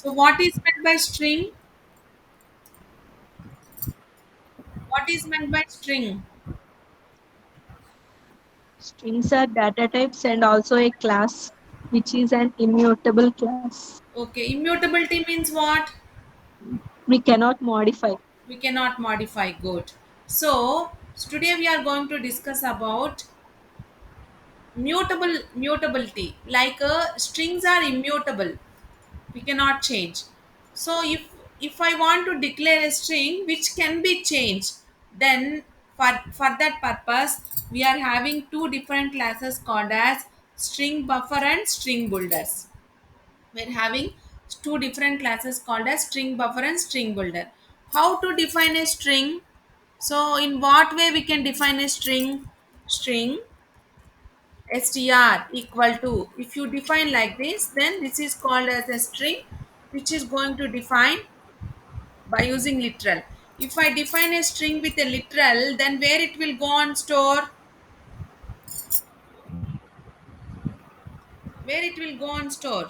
So what is meant by string? What is meant by string? Strings are data types and also a class, which is an immutable class. Okay, immutability means what? We cannot modify. We cannot modify. Good. So today we are going to discuss about mutability. Like strings are immutable. We cannot change. So if I want to declare a string which can be changed, then for that purpose we are having two different classes called as string buffer and string builders. We're having two different classes called as string buffer and string builder. How to define a string? So in what way we can define a string? String str equal to, if you define like this, then this is called as a string which is going to define by using literal. If I define a string with a literal, then where it will go on store? Where it will go on store?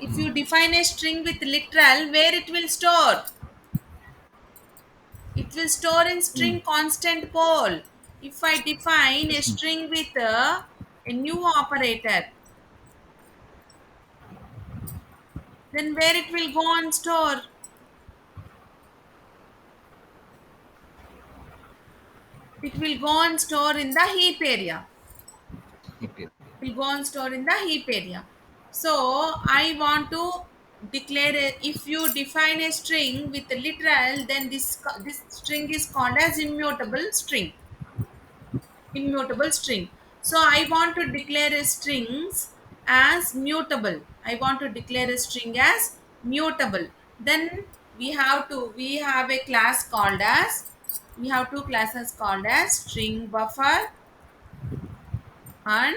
If you define a string with literal, where it will store? It will store in Mm. string constant pole. If I define a Yes, ma'am. string with a new operator, then where it will go on store? It will go on store in the heap area. Okay. Will go on store in the heap area. So I want to declare if you define a string with a literal, then this string is called as immutable string. Immutable string. So I want to declare a strings as mutable. I want to declare a string as mutable. Then we have a class called as, we have two classes called as string buffer and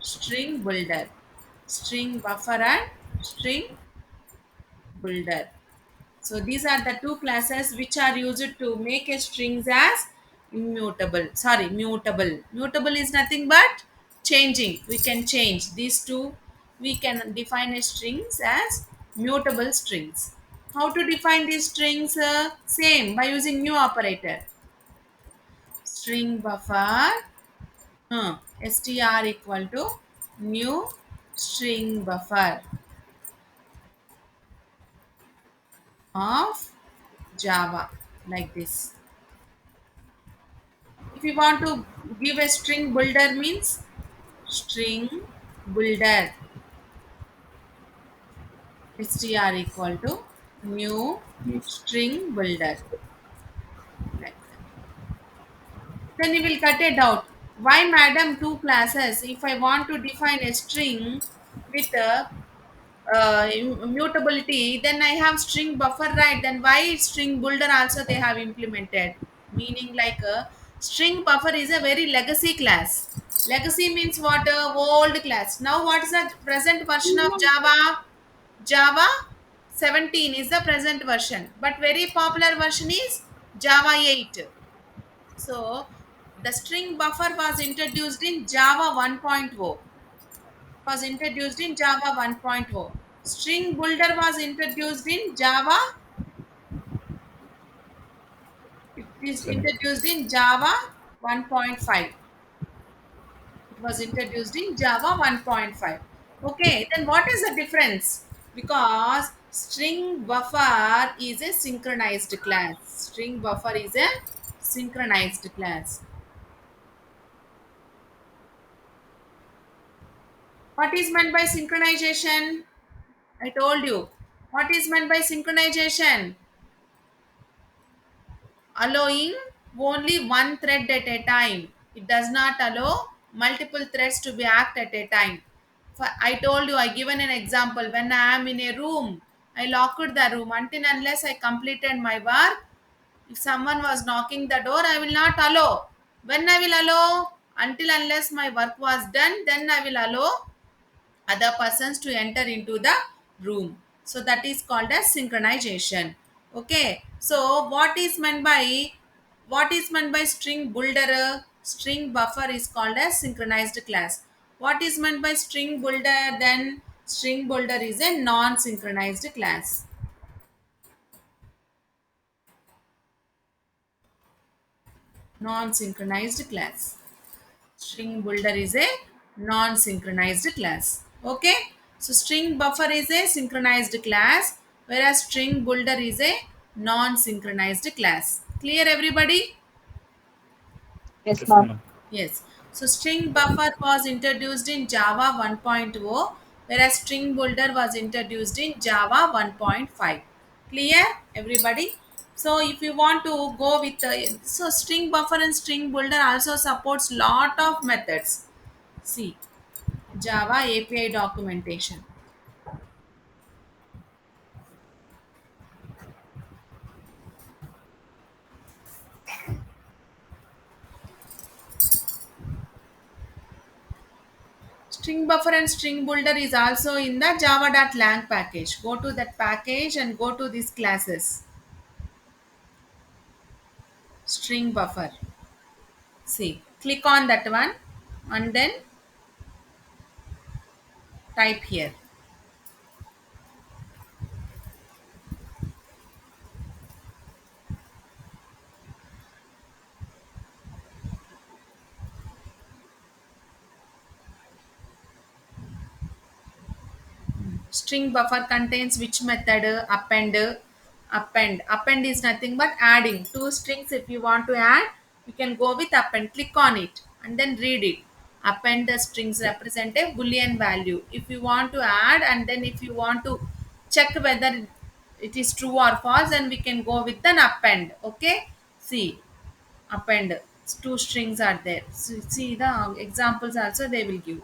string builder. String buffer and string builder. So these are the two classes which are used to make a strings as immutable. Sorry, mutable. Mutable is nothing but changing. We can change these two. We can define a strings as mutable strings. How to define these strings? Same, by using new operator. String buffer str equal to new string buffer of Java, like this. If you want to give a string builder means string builder str equal to new string builder, like that. Then you will cut it out. Why madam two classes? If I want to define a string with a mutability, then I have string buffer, right? Then why string builder also they have implemented? Meaning like a string buffer is a very legacy class. Legacy means what? A old class. Now what is the present version of Java? Java 17 is the present version, but very popular version is Java 8. So the string buffer was introduced in Java 1.0. Was introduced in Java 1.0. String builder was introduced in Java. It is Seven. introduced in Java 1.5. It was introduced in Java 1.5. Okay, then what is the difference? Because string buffer is a synchronized class. String buffer is a synchronized class. What is meant by synchronization? I told you. What is meant by synchronization? Allowing only one thread at a time. It does not allow multiple threads to be act at a time. I told you, I given an example. When I am in a room, I locked the room until unless I completed my work. If someone was knocking the door, I will not allow. When I will allow? Until unless my work was done, then I will allow other persons to enter into the room. So that is called as synchronization. Okay, so what is meant by string builder? String buffer is called as synchronized class. What is meant by string builder? Then string builder is a non-synchronized class. Non-synchronized class. String builder is a non-synchronized class. Okay. So string buffer is a synchronized class, whereas string builder is a non-synchronized class. Clear everybody? Yes, Yes, ma'am. madam. Yes. So string buffer was introduced in Java 1.0, whereas string builder was introduced in Java 1.5. Clear, everybody? So if you want to go with so string buffer and string builder also supports lot of methods. See, Java API documentation. String buffer and string builder is also in the java.lang package. Go to that package and go to these classes. String buffer. See, click on that one and then type here. String buffer contains which method? Append is nothing but adding two strings. If you want to add, you can go with append. Click on it and then read it. Append the strings represent a boolean value. If you want to add, and then if you want to check whether it is true or false, then we can go with an append. Okay, see, append, two strings are there. See the examples also they will give.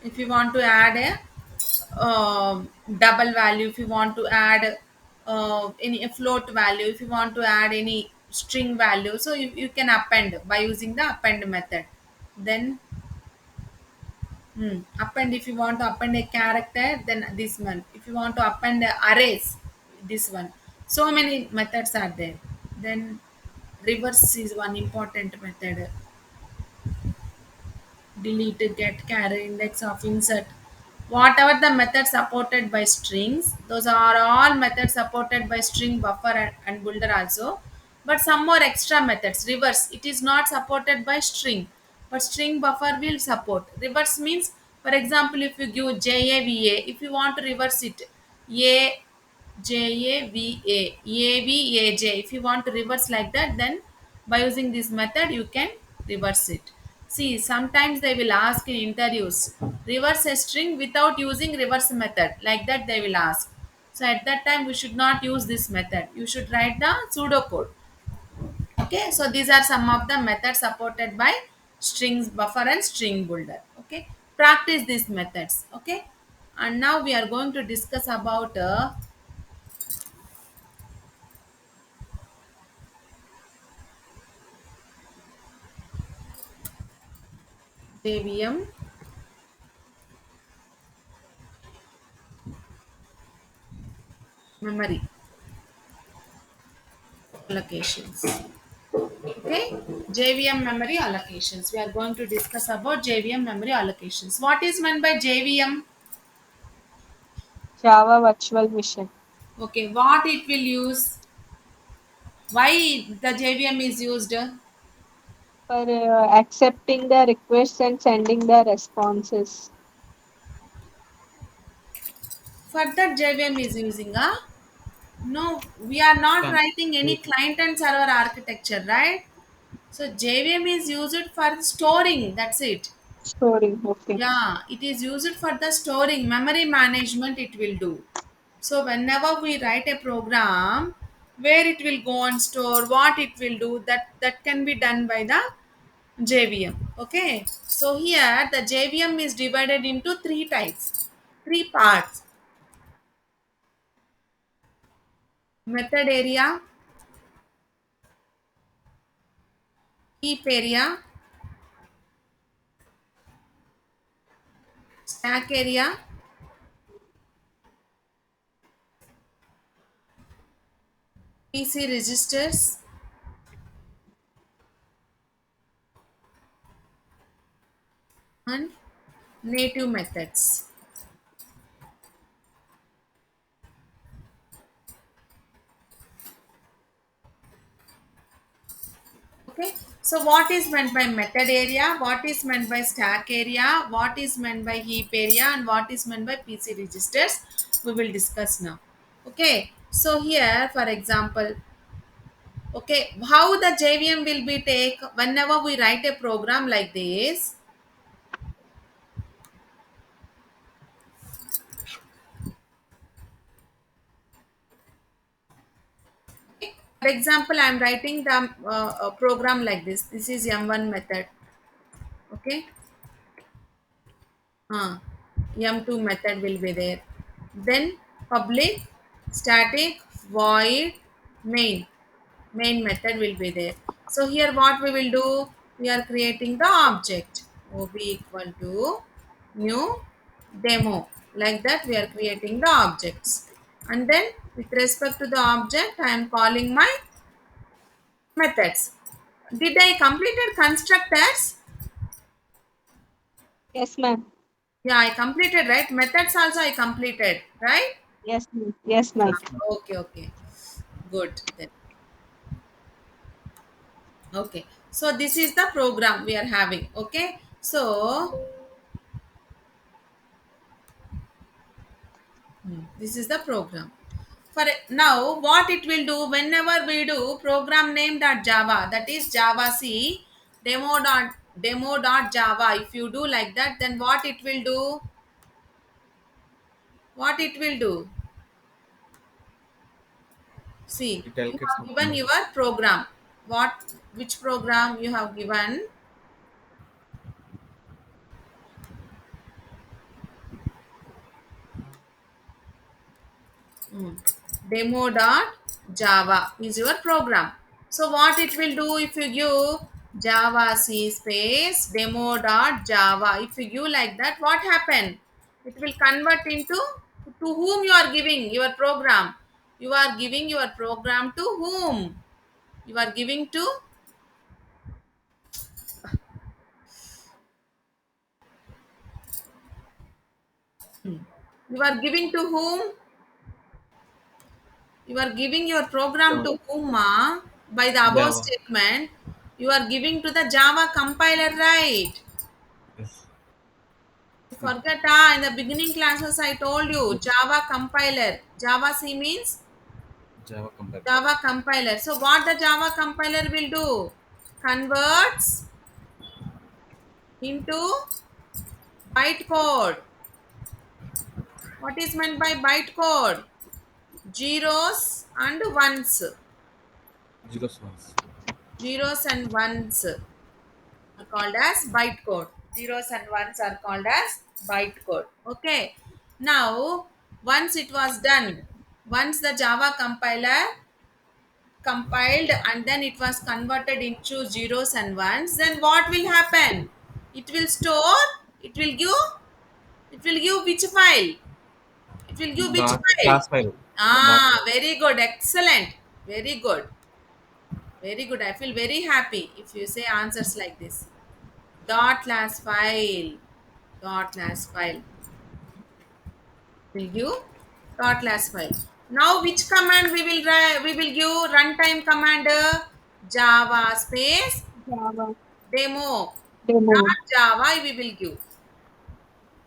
If you want to add a double value, if you want to add any a float value, if you want to add any string value, so you can append by using the append method. Then append, if you want to append a character, then this one. If you want to append arrays, this one. So many methods are there. Then reverse is one important method. Delete, get, carry, index of, insert. Whatever the method supported by strings, those are all methods supported by string buffer and builder also. But some more extra methods. Reverse, it is not supported by string, but string buffer will support. Reverse means, for example, if you give JAVA, if you want to reverse it, A JAVA, AVAJ. If you want to reverse like that, then by using this method, you can reverse it. See, sometimes they will ask in interviews, reverse a string without using reverse method. Like that, they will ask. So at that time, we should not use this method. You should write the pseudocode. Okay, so these are some of the methods supported by strings buffer and string builder. Okay, practice these methods. Okay, and now we are going to discuss about JVM memory allocations. Okay, JVM memory allocations. We are going to discuss about JVM memory allocations. What is meant by JVM? Java Virtual Machine Okay, what it will use? Why the JVM is used? for accepting the requests and sending the responses. For that JVM is using a no. We are not Can writing any client and server architecture, right? So JVM is used for storing. That's it. Storing. Okay. Yeah, it is used for the storing, memory management it will do. So whenever we write a program where it will go and store, what it will do, that can be done by the JVM. Okay. So here the JVM is divided into three types, three parts. Method area, heap area, stack area, PC registers and native methods. Okay, so what is meant by method area, what is meant by stack area, what is meant by heap area, and what is meant by PC registers, we will discuss now. Okay, so here for example, okay, how the JVM will be take whenever we write a program like this. Okay, for example, I am writing the program like this is m1 method. Okay, m2 method will be there. Then public, static, void, main. Main method will be there. So here what we will do, we are creating the object. OB equal to new demo. Like that we are creating the objects. And then with respect to the object, I am calling my methods. Did I completed constructors? Yes, ma'am. Yeah, I completed, right? Methods also I completed, right? Yes, ma'am. Yes, ma'am. Yes, ma'am. Okay, okay. Good then. Okay. So this is the program we are having. Okay. So this is the program. For now, what it will do whenever we do program name.java, that is Java C demo.java. If you do like that, then what it will do? What it will do? See, It you allocates have the given memory. your program. What which program you have given? Demo.java is your program. So what it will do if you give Java C space demo.java, if you give like that, what happen? It will convert into to whom you are giving your program. You are giving your program to whom? You are giving to you are giving to whom? You are giving your program Java. to whom? By the above Java. statement, you are giving to the Java compiler, right? Yes. Forget in the beginning classes I told you Yes. Java compiler. Java C means Java compiler. Java compiler. So what the Java compiler will do? Converts into bytecode. What is meant by bytecode? Zeros and ones. Zeros ones. Zeros and ones are called as bytecode. Zeros and ones are called as bytecode. Okay. Now, once it was done, once the Java compiler compiled and then it was converted into zeros and ones, then what will happen? It will store, it will give, it will give which file? It will give which The file? class file. Dot Ah, file. very good, excellent, very good, very good. I feel very happy if you say answers like this. Dot class file, dot class file will give dot class file. Now which command we will we will give runtime command Java space Java demo demo. dot Java we will give,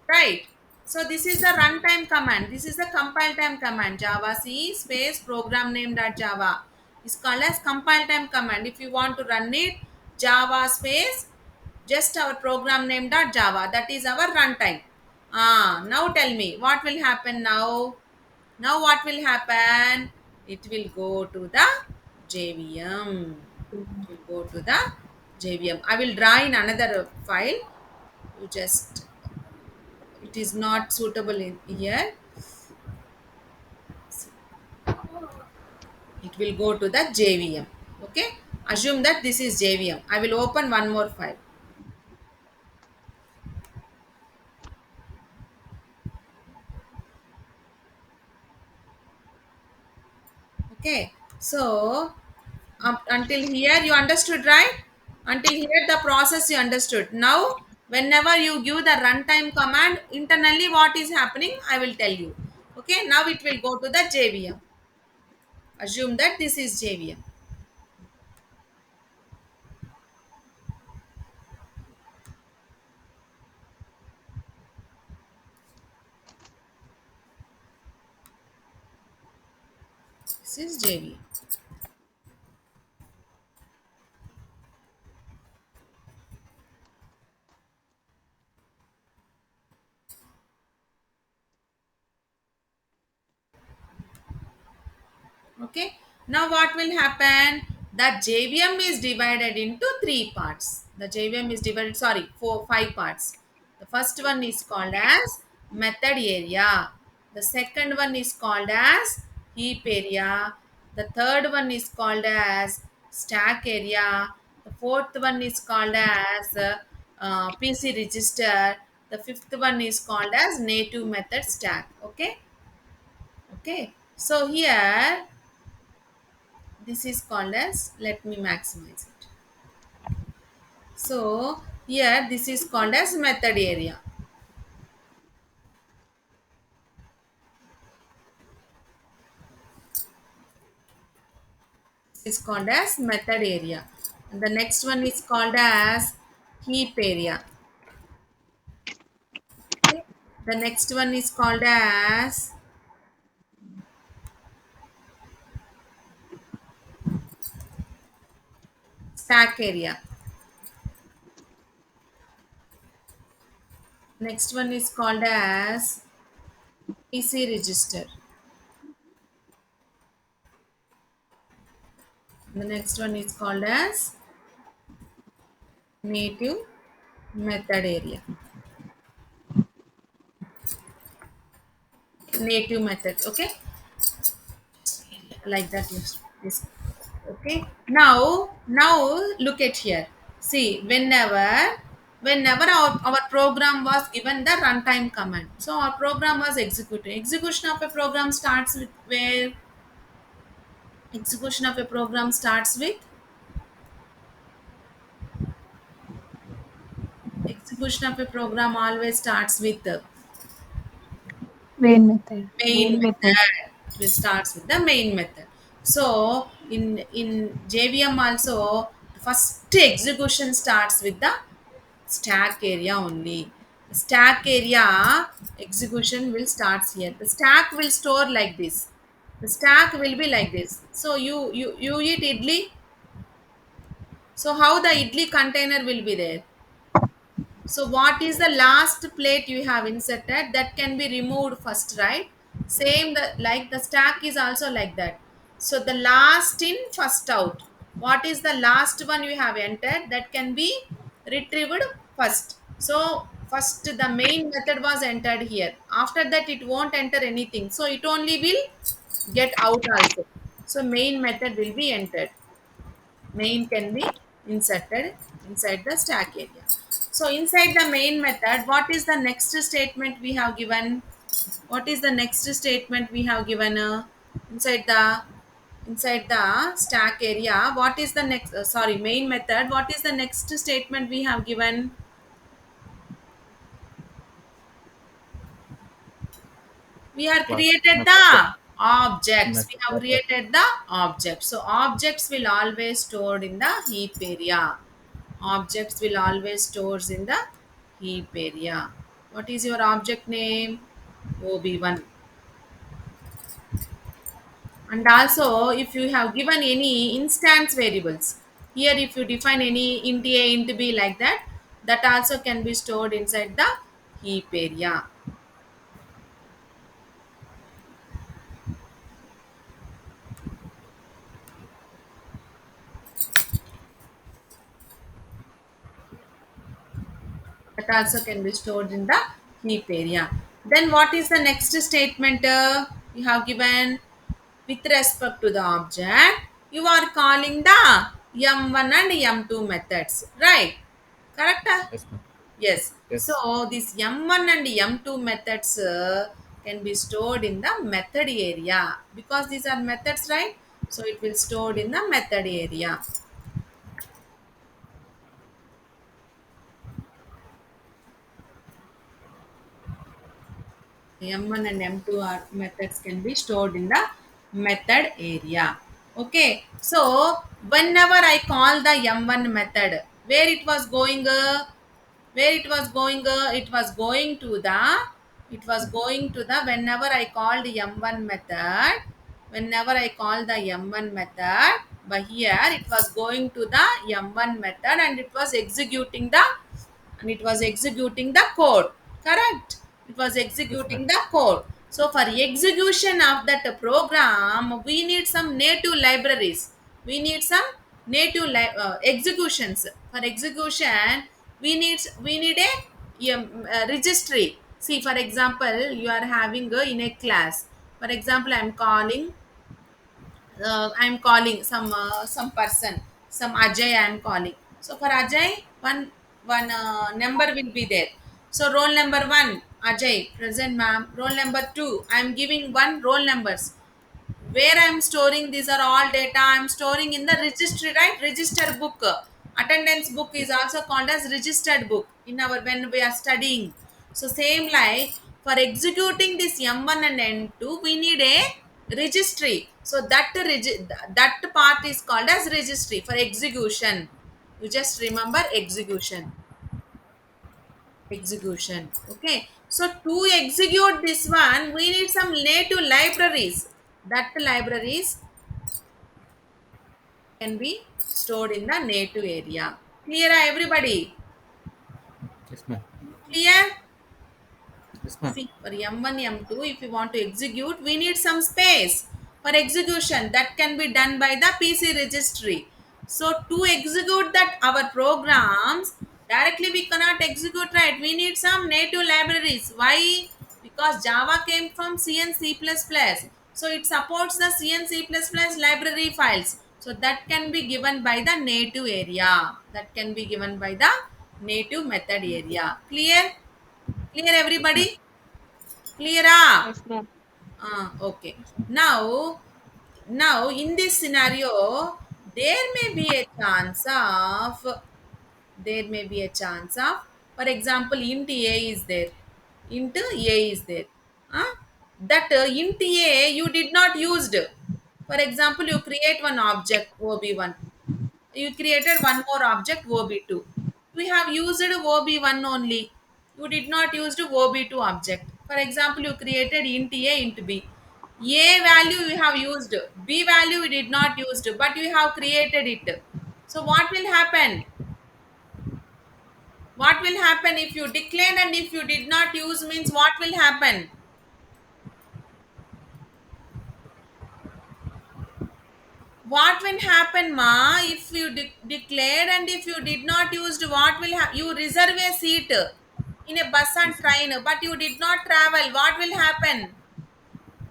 right? So this is the runtime command. This is the compile time command. Java C space program name dot Java is called as compile time command. If you want to run it, Java space just our program name dot Java. That is our runtime. Now tell me what will happen now. Now what will happen? It will go to the JVM. It will go to the JVM. I will draw in another file. You just it is not suitable in here. It will go to the JVM. Okay. Assume that this is JVM. I will open one more file. Okay. So up until here you understood, right? Until here the process you understood. Now whenever you give the runtime command internally what is happening I will tell you. Okay, now it will go to the JVM. Assume that this is JVM. This is JVM. Okay, now what will happen? That JVM is divided into three parts. The JVM is divided, sorry, five parts. The first one is called as method area. The second one is called as heap area. The third one is called as stack area. The fourth one is called as PC register. The fifth one is called as native method stack. Okay. Okay. So here this is called as, let me maximize it. So here this is called as method area. This is called as method area. And the next one is called as heap area. Okay. The next one is called as stack area. Next one is called as PC register. The next one is called as native method area. Native method. Okay. Like that. Yes. Okay, now look at here. See, whenever our program was given the runtime command, so our program was executed. Execution of a program starts with where? Execution of a program starts with execution of a program always starts with the Main method. main method. It will starts with the main method. So in JVM also first execution starts with the stack area only. The stack area execution will starts here. The stack will store like this. The stack will be like this. So you eat idli. So how the idli container will be there? So what is the last plate you have inserted that can be removed first, right? Same the like the stack is also like that. So the last in first out. What is the last one you have entered that can be retrieved first? So first the main method was entered here. After that it won't enter anything. So it only will get out also. So main method will be entered. Main can be inserted inside the stack area. So inside the main method, what is the next statement we have given? What is the next statement we have given inside the stack area? What is the next? Sorry, main method. What is the next statement we have given? We are Class created method. the objects. We Method. have created the objects. So objects will always stored in the heap area. Objects will always stores in the heap area. What is your object name? OB1. And also if you have given any instance variables, here if you define any int a, int b like that, that also can be stored inside the heap area. That also can be stored in the heap area. Then what is the next statement you have given? With respect to the object, you are calling the m1 and m2 methods, right? Correct? Yes, ma'am. Yes. So Yes. these m1 and m2 methods can be stored in the method area because these are methods, right? So it will stored in the method area. M1 and M2 are methods can be stored in the method area. Okay. So whenever I call the M1 method, where it was going, it was going to the, whenever I called M1 method, by here it was going to the M1 method, and it was executing the, code. Correct. It was Yes, ma'am. executing the code. So for execution of that program, we need some native libraries. We need some native executions. For execution, we need a registry. See, for example, you are having a, in a class. For example, I'm calling some person, some Ajay I'm calling. So for Ajay, one number will be there. So roll number one, Ajay, present ma'am. Roll number two, I'm giving one roll numbers. Where I'm storing, these are all data I'm storing in the registry, right? Register book. Attendance book is Yes. also called as registered book in our, when we are studying. So same like for executing this M1 and N2, we need a registry. So that part is called as registry for execution. You just remember execution. Execution. Okay. So to execute this one, we need some native libraries. That libraries can be stored in the native area. Clear, everybody? Yes, ma'am. Clear? Yes, ma'am. See, for M1, M2, if you want to execute, we need some space for execution. That can be done by the PC registry. So to execute that our programs, directly we cannot execute, right? We need some native libraries. Why? Because Java came from C and C++. So it supports the C and C++ library files. So that can be given by the native area. That can be given by the native method area. Clear? Clear, Yes, ma'am. everybody? Clear up. Yes, ma'am. Okay. Now in this scenario, there may be a chance of, for example, int a is there. Int a is there. That int a you did not used. For example, you create one object ob1. You created one more object ob2. We have used ob1 only. You did not use ob2 object. For example, you created int a, int b. A value you have used, b value you did not used, but you have created it. So what will happen? What will happen if you declared and if you did not use, means what will happen? What will happen, ma, if you declared and if you did not used, what will happen? You reserve a seat in a bus and Yes, ma'am. train, but you did not travel. What will happen?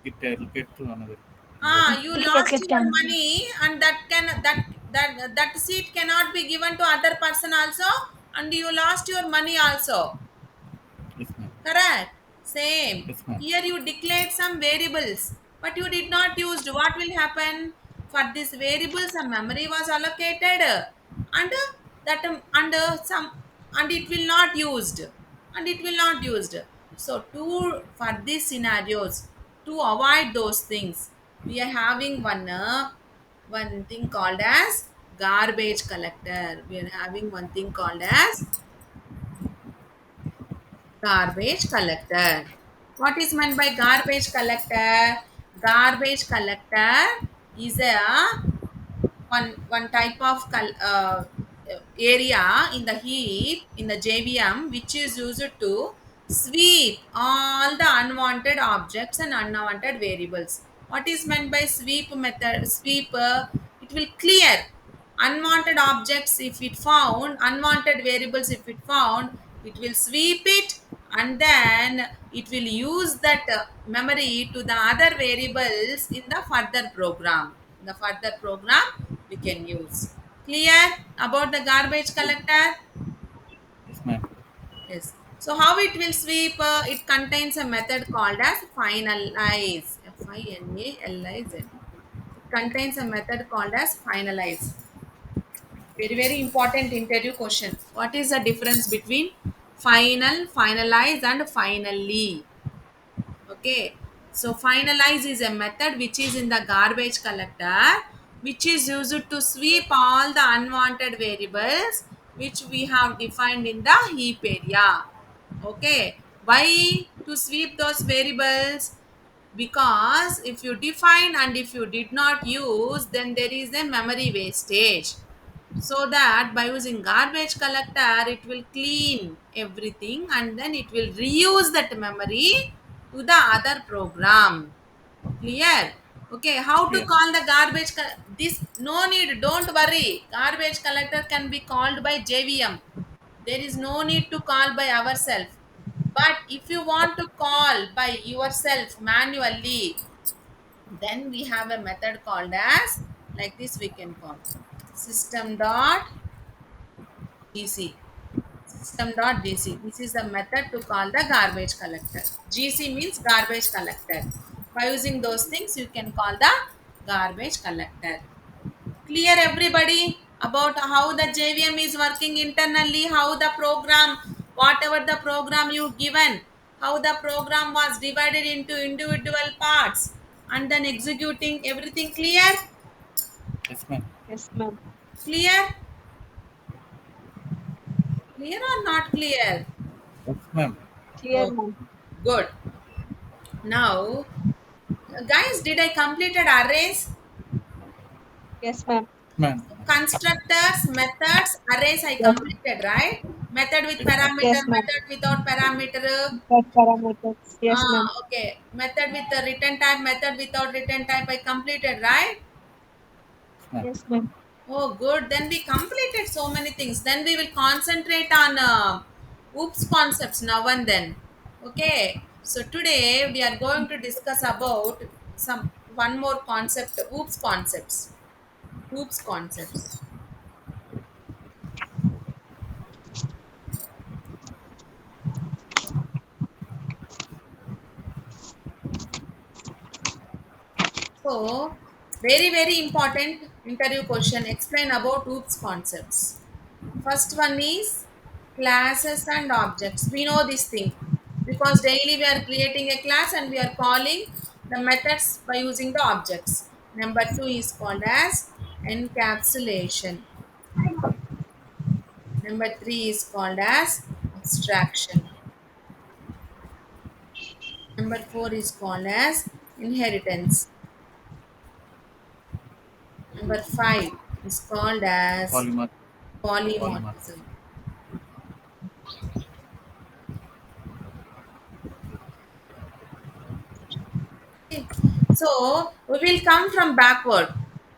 It allocate to another You Ticket lost get your cancelled. money, and that seat cannot be given to other person also, and you lost your money also. Yes, ma'am. Correct. Same. Yes, ma'am. Here you declared some variables, but you did not use. What will happen? For this variable, some memory was allocated, and that and some, and it will not used, and it will not used. So to, for these scenarios, to avoid those things, we are having one thing called as garbage collector. We are having one thing called as garbage collector. What is meant by garbage collector? Garbage collector is a one type of area in the heap in the JVM, which is used to sweep all the unwanted objects and unwanted variables. What is meant by sweep method? Sweep, it will clear unwanted objects if it found, unwanted variables if it found, it will sweep it, and then it will use that memory to the other variables in the further program. In the further program we can use. Clear about the garbage collector? Yes, ma'am. Yes. So how it will sweep? It contains a method called as finalize. Finalize. contains a method called as finalize. Very, very important interview question. What is the difference between final, finalize, and finally? Okay. So finalize is a method which is in the garbage collector, which is used to sweep all the unwanted variables which we have defined in the heap area. Okay. Why to sweep those variables? Because if you define and if you did not use, then there is a memory wastage. So that by using garbage collector, it will clean everything and then it will reuse that memory to the other program. Clear? Okay, how to Clear. call the garbage? This no need, don't worry. Garbage collector can be called by JVM. There is no need to call by ourselves. But if you want to call by yourself manually, then we have a method called as, like this we can call system dot gc. System dot gc. This is the method to call the garbage collector. Gc means garbage collector. By using those things, you can call the garbage collector. Clear everybody about how the JVM is working internally, how the program, whatever the program you given, how the program was divided into individual parts and then executing everything clear? Yes, ma'am. Yes, ma'am. Clear? Clear or not clear? Yes, ma'am. Clear, Oh, ma'am. good. Now, guys, did I completed arrays? Yes, ma'am. Ma'am. Constructors, methods, arrays I Yes, completed, right? Method with Yes, ma'am. parameter, yes, ma'am. method without parameter. That parameters. Yes, ma'am. Okay. Method with the return type, method without return type I completed, right? Yes, ma'am. Yes, ma'am. Oh, good. Then we completed so many things. Then we will concentrate on oops concepts now and then. Okay. So today we are going to discuss about some one more concept, oops concepts. Oops concepts. So, very, very important interview question. Explain about OOPS concepts. First one is classes and objects. We know this thing because daily we are creating a class and we are calling the methods by using the objects. Number two is called as encapsulation. Number three is called as abstraction. Number four is called as inheritance. Number five is called as Polymer. Polymer. polymorphism. Okay. So we will come from backward.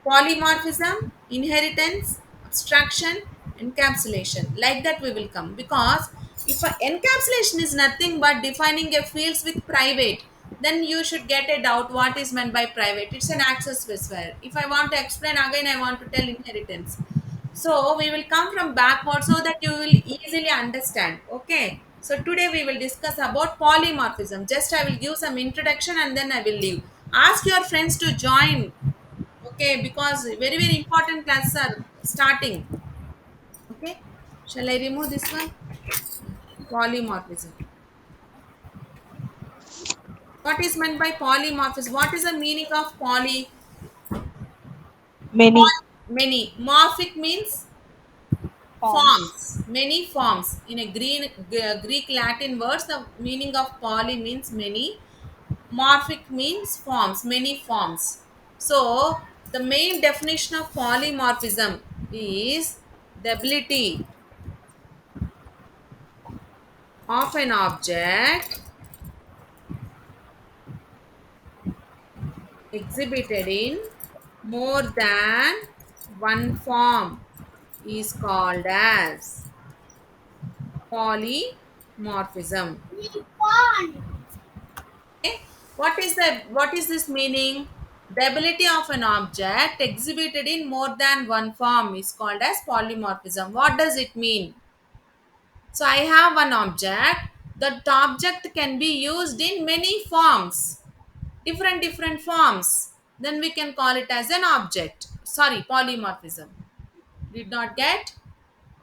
Polymorphism, inheritance, abstraction, encapsulation. Like that we will come. Because if a encapsulation is nothing but defining a fields with private, then you should get a doubt what is meant by private. It's an access specifier. If I want to explain again, I want to tell inheritance. So we will come from backward so that you will easily understand. Okay. So today we will discuss about polymorphism. Just I will give some introduction and then I will leave. Ask your friends to join. Okay, because very, very important classes are starting. Okay. Shall I remove this one? Polymorphism. What is meant by polymorphism? What is the meaning of poly? Many Many. Morphic means forms. forms, many forms. In a Greek Latin words, the meaning of poly means many. Morphic means forms, many forms. So the main definition of polymorphism is the ability of an object exhibited in more than one form is called as polymorphism. Okay. What is this meaning? The ability of an object exhibited in more than one form is called as polymorphism. What does it mean? So I have one object. That object can be used in many forms, different forms. then we can call it as an object. Sorry, polymorphism. Did not get?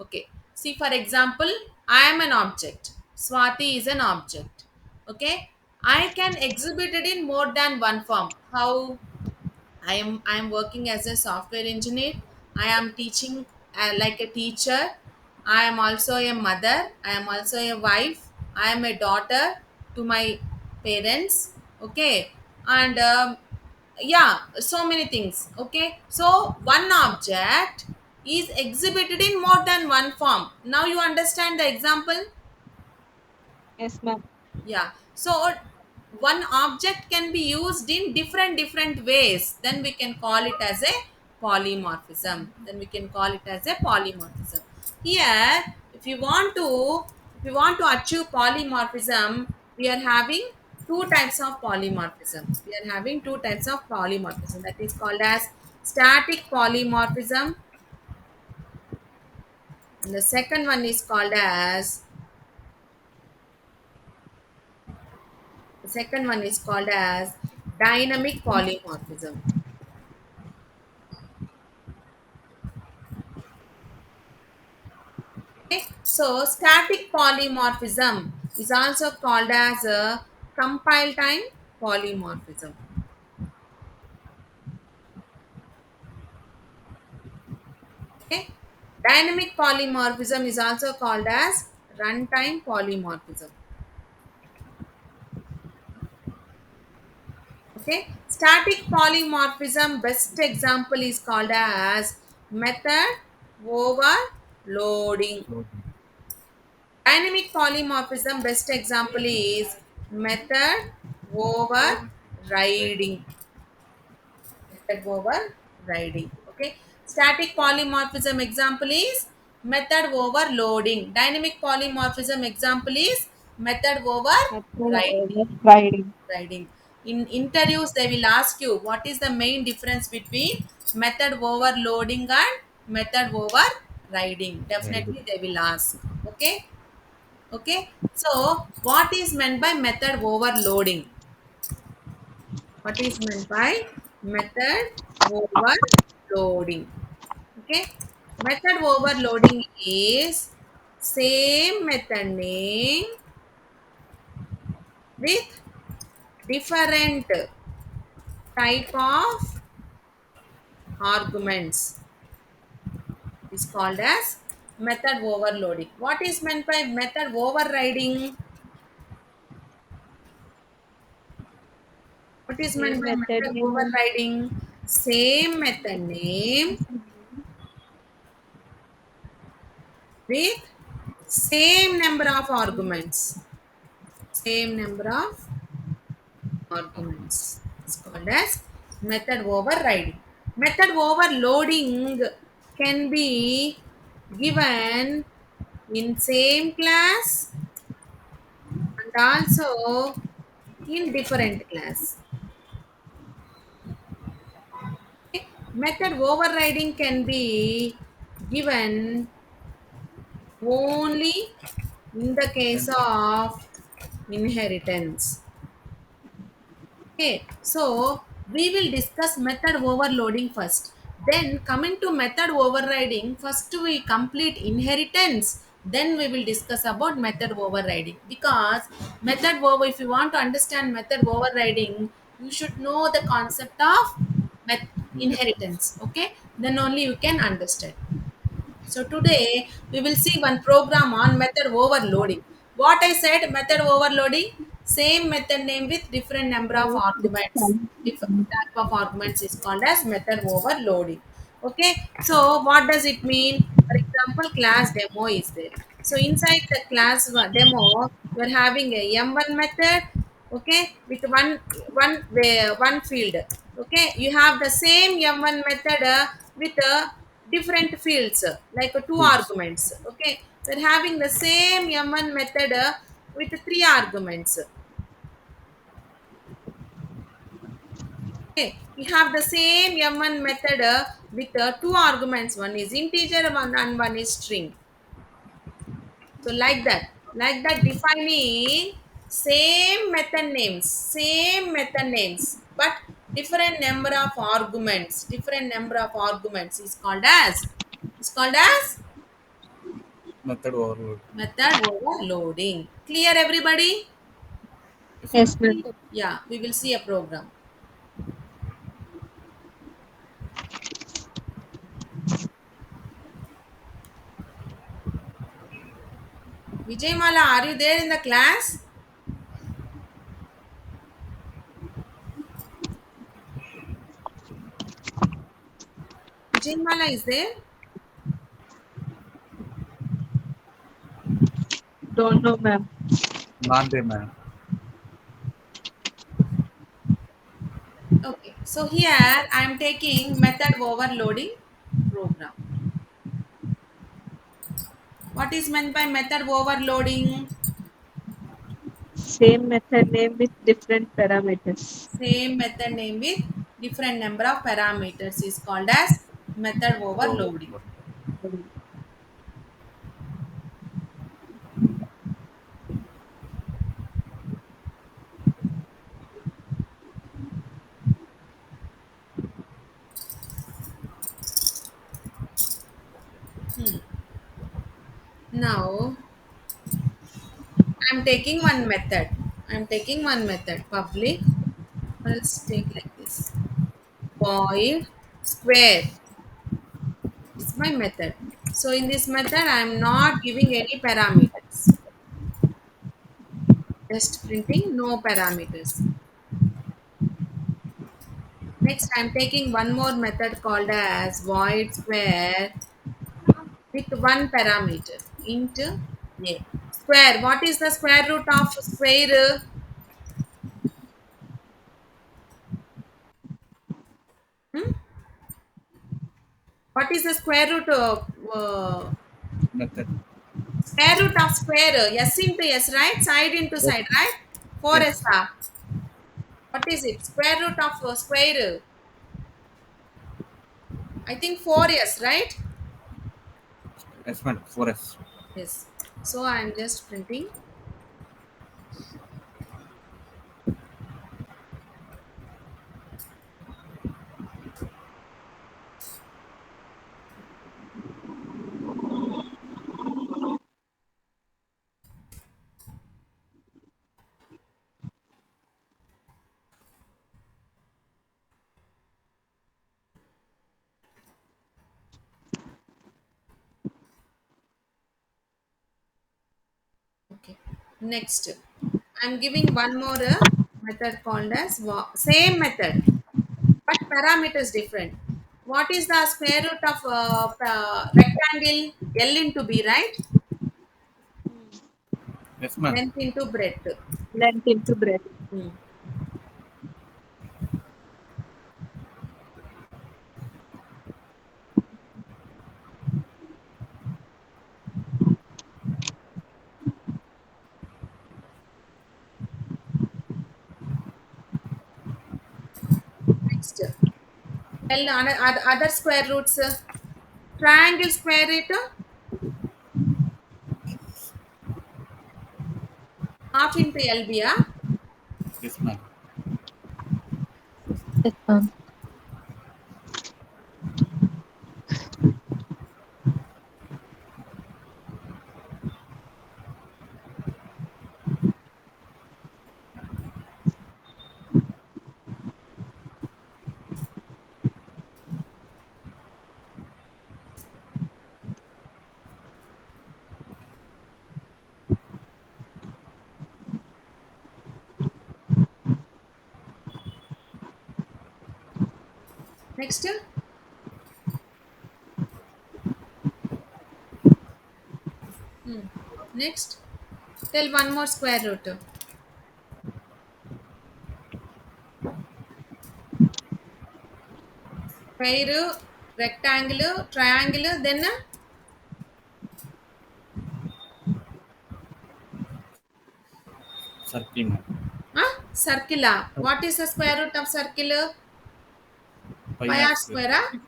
Okay. See, for example, I am an object. Swati is an object. Okay. I can exhibit it in more than one form. How? I am working as a software engineer. I am teaching like a teacher. I am also a mother. I am also a wife. I am a daughter to my parents. Okay, and yeah, so many things. Okay, so one object is exhibited in more than one form. Now you understand the example. Yes, ma'am. Yeah. So one object can be used in different ways. Then we can call it as a polymorphism. Then we can call it as a polymorphism. Here, if you want to achieve polymorphism, we are having two types of polymorphism. We are having two types of polymorphism. That is called as static polymorphism, and the second one is called as dynamic polymorphism. Okay, so static polymorphism is also called as a compile time polymorphism. Okay, dynamic polymorphism is also called as runtime polymorphism. Okay, static polymorphism best example is called as method overloading. Loading. Dynamic polymorphism best example is method Right. overriding. Method overriding. Okay. Static polymorphism example is method overloading. Dynamic polymorphism example is method Method overriding. overriding. Riding. In interviews, they will ask you what is the main difference between method overloading and method overriding. Right. Definitely, they will ask. Okay. Okay. So, what is meant by method overloading? What is meant by method overloading? Okay. Method overloading is same method name with different type of arguments. Is called as method overloading. What is meant by method overriding? What is meant Same by method method name. overriding? Same method name with same number of arguments. Same number of arguments. It's called as method overriding. Method overloading can be given in same class and also in different class. Okay. Method overriding can be given only in the case And of inheritance. Okay, so we will discuss method overloading first. Then coming to method overriding, first we complete inheritance. Then we will discuss about method overriding. Because if you want to understand method overriding, you should know the concept of inheritance. Okay, then only you can understand. So today we will see one program on method overloading. What I said, method overloading, same method name with different number of arguments. Different type of arguments is called as method overloading. Okay, so what does it mean? For example, class demo is there. So inside the demo, you are having a M1 method, okay, with one field. Okay, you have the same M1 method with different fields like two fields. arguments. Okay, we're having the same M1 method with three arguments. Okay, we have the same M1 method with two arguments. One is integer and one is string. So like that defining same method names, but Different number of arguments. Different number of arguments is called as Method overload. method overloading. Clear, everybody? Yes, ma'am. Yes, ma'am. Yeah, we will see a program. Vijay are you there in the class? Vijay is there? Don't know, ma'am. Not there, ma'am. Okay, so here I am taking method overloading program. What is meant by method overloading? Same method name with different parameters. Same method name with different number of parameters is called as method overloading. Overload. Now I'm taking one method. I'm taking one method. Public. Let's take like this. Void square. It's my method. So in this method, I'm not giving any parameters. Just printing no parameters. Next, I'm taking one more method called as void square with one parameter int a. Square. What is the square root of square? Hmm? What is the square root of Method. square root of square? S into S, right? Side into Yes. side, right? 4s. Yes. What is it? Square root of square. I think 4s, right? Yes, ma'am. 4S. Yes. So I'm just printing. Okay. Next, I'm giving one more method called as same method, but parameters different. What is the square root of rectangle? L into B, right? Yes, ma'am. Length into breadth. Length into breadth. Hmm. Next, L other square roots. Triangle square root half into LB. Yes, ma'am. Yes, ma'am. Next, hmm. Next, tell one more square root. Square, rectangle, triangle, then Circle, ma'am. circular. What is the square root of circular? Pi Pi r r square. square.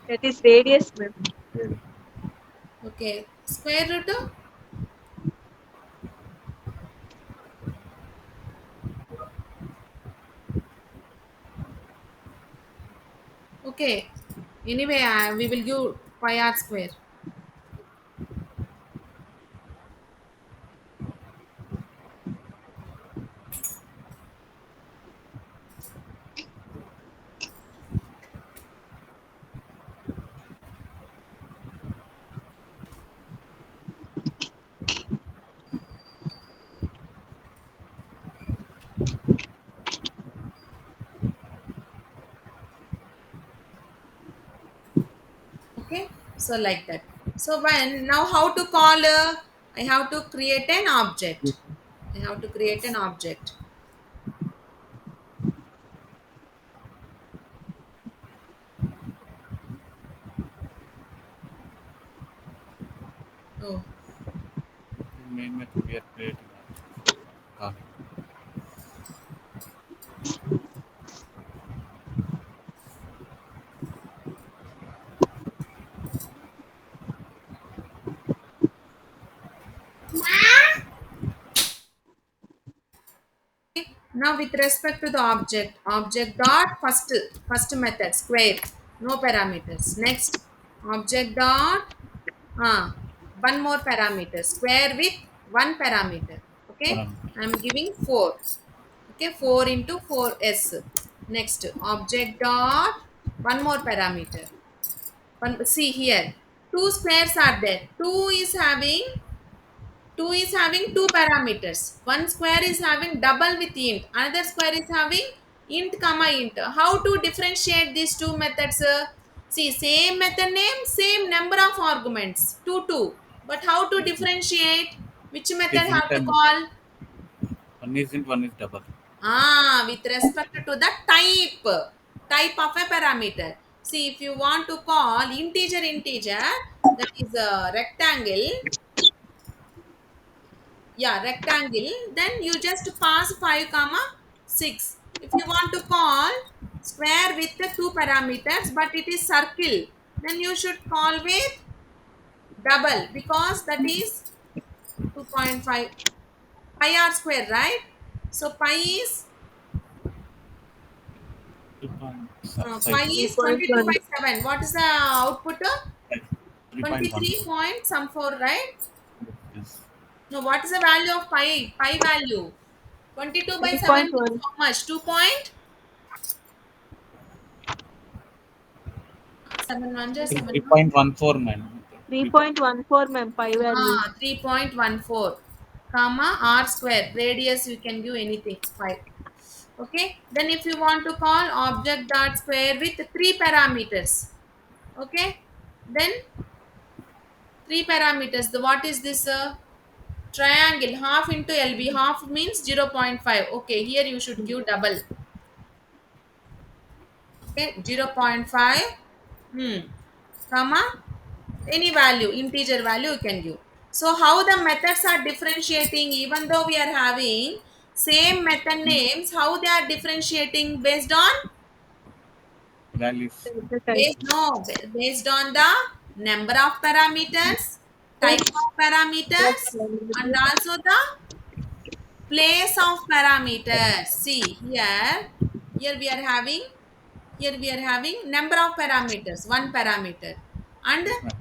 That is radius, ma'am. Really. Okay. Square root Okay. Anyway, we will give pi r square. Okay. So like that. So when now how to call? I have to create an object. I have to create an object. Oh. Main method we are creating calling. Now with respect to the object dot first method square, no parameters. Next, object dot one more parameter square with one parameter. Okay, Parameter. I am giving 4. Okay, 4 into 4s. Next, object dot one more parameter. One, see here, two squares are there. 2 is having two parameters. One square is having double with int. Another square is having int comma int. How to differentiate these two methods? See, same method name, same number of arguments. 2, 2. But how to differentiate? Which It method is int have to and call? one is int, one is double. With respect to the type of a parameter. See, if you want to call integer, that is a rectangle, yeah, rectangle, then you just pass 5 comma 6. If you want to call square with the two parameters but it is circle, then you should call with double because that is 2.5 pi r square, right? So pi 2.5. is 22 3.1. by 7. What is the output? 3.1. 23 point some 4, right? Yes. No, what is the value of pi value? 22 by 7 means 3.1. how much? 2 point 7 1 I just think 7. 3.14 man. 3. 3.14 ma'am, pi value. 3.14 comma r square radius you can give anything 5. Okay, then if you want to call object dot square with three parameters. Okay, then three parameters, the what is this triangle half into lb, half means 0.5. Okay, here you should give double. Okay, 0.5 comma any value, integer value you can give. So how the methods are differentiating, even though we are having same method names, how they are differentiating based on Values. Data type. based on the number of parameters, type of Plus parameters, and parameter. also the place of parameters. See here we are having, number of parameters, one parameter, and Yes, ma'am.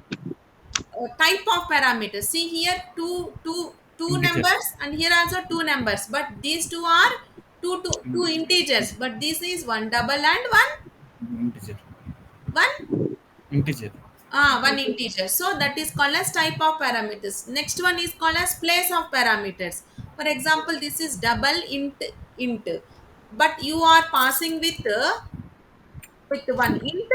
type of parameters. See here, two Integer. numbers, and here also two numbers, but these two are two In- integers, but this is one double and Integer. one Integer. one integer. So that is called as type of parameters. Next one is called as place of parameters. For example, this is double int, but you are passing with one int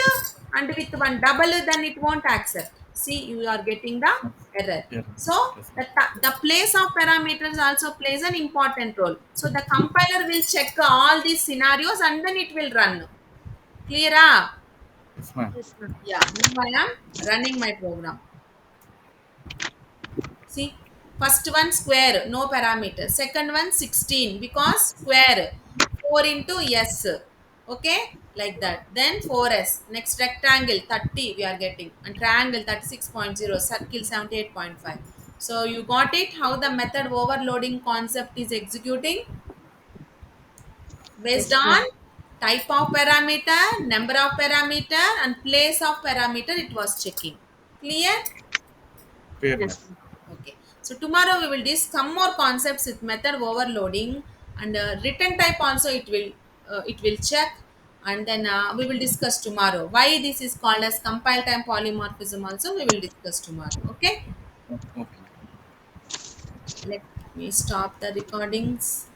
and with one double, then it won't accept. See, you are getting the error. Yeah. So Yes, ma'am. the place of parameters also plays an important role. So the compiler will check all these scenarios and then it will run. Clear up? Yes, ma'am. Yes ma'am. Yeah, now I am running my program. See, first one square, no parameter. Second one 16 because square. 4 into S. Okay, like that. Then 4S. Next rectangle 30 we are getting. And triangle 36.0. Circle 78.5. So you got it how the method overloading concept is executing based Yes on ma'am. type of parameter, number of parameter, and place of parameter it was checking. Clear? Clear, ma'am. Yes. Okay. So tomorrow we will discuss some more concepts with method overloading, and written type also it will check, and then we will discuss tomorrow why this is called as compile time polymorphism. Also we will discuss tomorrow. Okay. Okay. Let me stop the recordings.